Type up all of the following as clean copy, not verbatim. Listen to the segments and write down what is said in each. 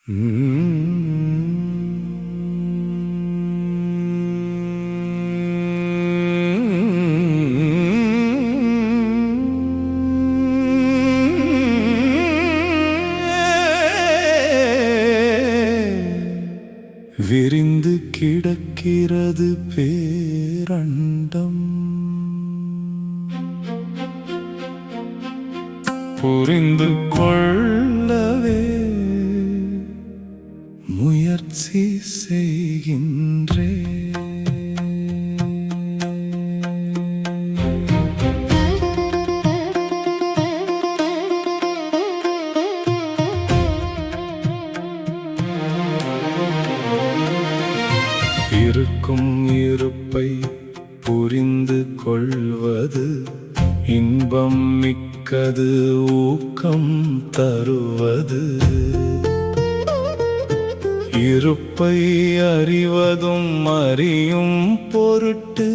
விரிந்து கிடக்கிறது பேரண்டம், புரிந்து கொள்ளவே முயற்சி செய்கின்றே. இருக்கும் இருப்பை புரிந்து கொள்வது இன்பம் மிக்கது, ஊக்கம் தருவது. இருப்பை அறிவதும் அறியும் பொருட்டு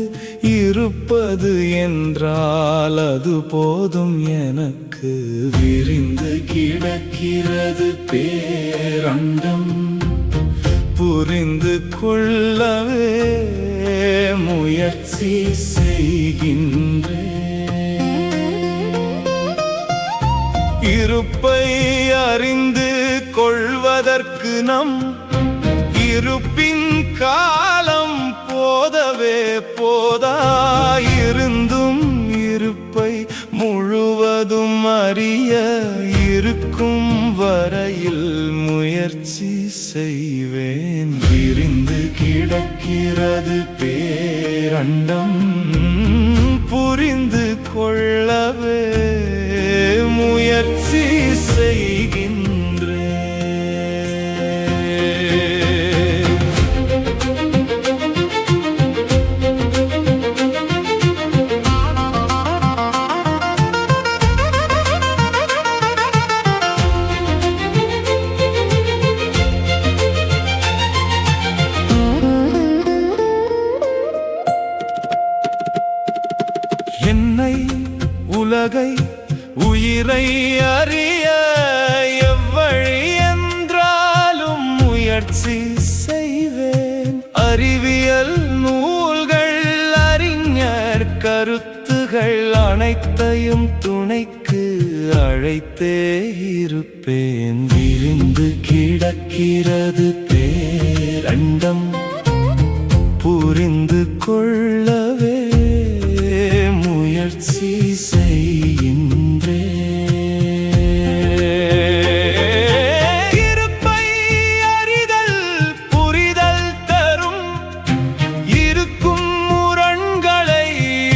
இருப்பது என்றால் அது போதும் எனக்கு. விரிந்து கிடக்கிறது பேரண்டம், புரிந்து கொள்ளவே முயற்சி செய்கின்றேன். இருப்பை அறிந்து கொள்வதற்கு நம் இருப்பின் காலம் போதவே போதாயிருந்தும் இருப்பை முழுவதும் அறிய இருக்கும் வரையில் முயற்சி செய்வேன். விரிந்து கிடக்கிறது பேரண்டம், புரிந்து கொள்ளவே முயற்சி செய்கின்றேன். என்னை உலகை உயிரை அறிய எவ்வழி என்றாலும் முயற்சி செய்வேன். அறிவியல் நூல்கள், அறிஞர் கருத்துகள் அனைத்தையும் துணைக்கு அழைத்தே இருப்பேன். விரிந்து கிடக்கிறது பேரண்டம், புரிந்து கொள்ளவே முயற்சி செய்கின்றேன். இருப்பை அறிதல் புரிதல் தரும், இருக்கும் முரண்களை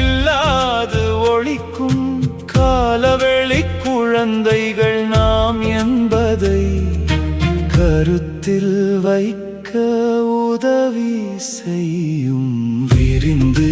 இல்லாது ஒழிக்கும். காலவெளி குழந்தைகள் நாம் என்பதை கருத்தில் வைக்க உதவி செய்யும். விரிந்து